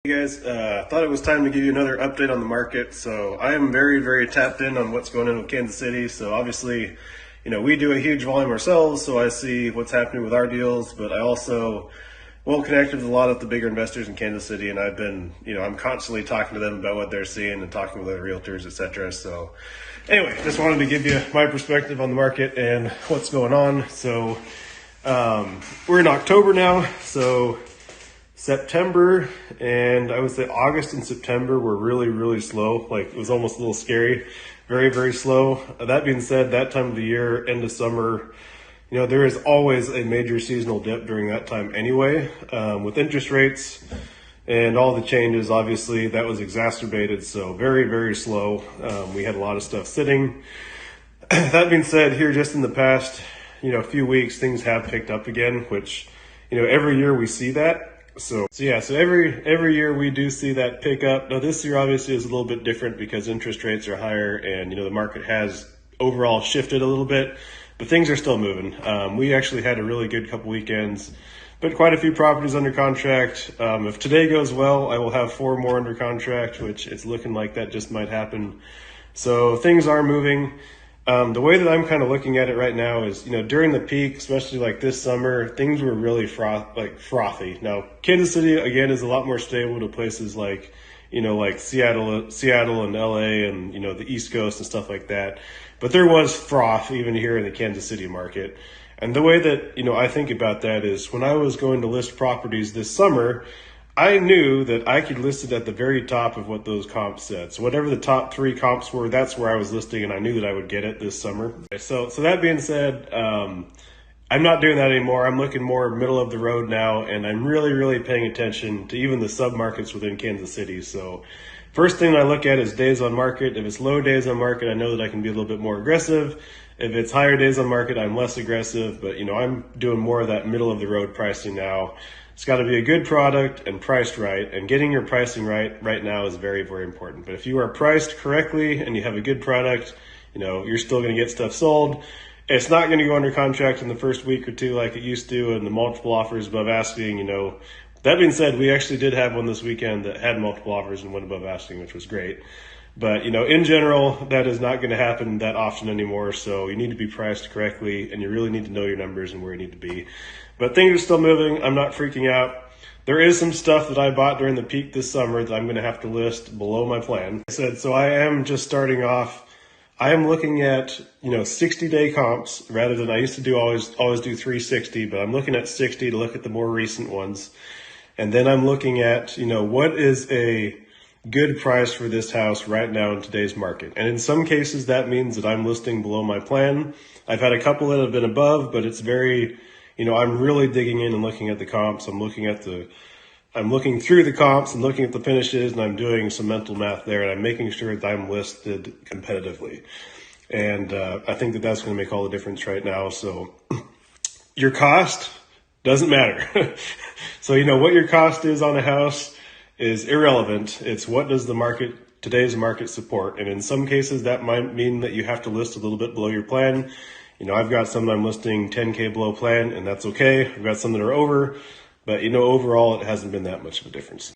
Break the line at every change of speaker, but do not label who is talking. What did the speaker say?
Hey guys, thought it was time to give you another update on the market. So I am very tapped in on what's going on with Kansas City. So obviously, we do a huge volume ourselves, so I see what's happening with our deals, but I also well connected with a lot of the bigger investors in Kansas City, and I've been, I'm constantly talking to them about what they're seeing and talking with other realtors, etc. So anyway, just wanted to give you my perspective on the market and what's going on. So we're in October now, so September and I would say August and September were really slow. Like, it was almost a little scary, very slow. That being said, that time of the year, end of summer, there is always a major seasonal dip during that time anyway. With interest rates and all the changes, obviously that was exacerbated. So very slow. We had a lot of stuff sitting. That being said, here just in the past, few weeks, things have picked up again, which, every year we see that. So every year we do see that pick up. Now this year obviously is a little bit different because interest rates are higher and the market has overall shifted a little bit, but things are still moving. We actually had a really good couple weekends, but quite a few properties under contract. If today goes well, I will have 4 more under contract, which it's looking like that just might happen. So things are moving. The way that I'm kind of looking at it right now is, during the peak, especially like this summer, things were really frothy. Now, Kansas City, again, is a lot more stable to places like, like Seattle and LA and, the East Coast and stuff like that. But there was froth even here in the Kansas City market. And the way that, I think about that is when I was going to list properties this summer, I knew that I could list it at the very top of what those comps said. So whatever the top 3 comps were, that's where I was listing, and I knew that I would get it this summer. So that being said, I'm not doing that anymore. I'm looking more middle of the road now, and I'm really paying attention to even the sub-markets within Kansas City. So first thing I look at is days on market. If it's low days on market, I know that I can be a little bit more aggressive. If it's higher days on market, I'm less aggressive, but I'm doing more of that middle of the road pricing now. It's got to be a good product and priced right, and getting your pricing right now is very important. But if you are priced correctly and you have a good product, you're still going to get stuff sold. It's not going to go under contract in the first week or 2 like it used to, and the multiple offers above asking, That being said, we actually did have one this weekend that had multiple offers and went above asking, which was great. But, in general, that is not going to happen that often anymore. So you need to be priced correctly, and you really need to know your numbers and where you need to be. But things are still moving. I'm not freaking out. There is some stuff that I bought during the peak this summer that I'm going to have to list below my plan. I said, so I am just starting off. I am looking at, 60-day comps rather than I used to always do 360, but I'm looking at 60 to look at the more recent ones. And then I'm looking at, what is a good price for this house right now in today's market. And in some cases, that means that I'm listing below my plan. I've had a couple that have been above, but it's very, I'm really digging in and looking at the comps. I'm looking through the comps and looking at the finishes, and I'm doing some mental math there, and I'm making sure that I'm listed competitively. And I think that that's going to make all the difference right now. So your cost doesn't matter. So, what your cost is on a house is irrelevant. It's what does today's market support. And in some cases that might mean that you have to list a little bit below your plan. I've got some that I'm listing 10K below plan, and that's okay. I've got some that are over, but overall it hasn't been that much of a difference.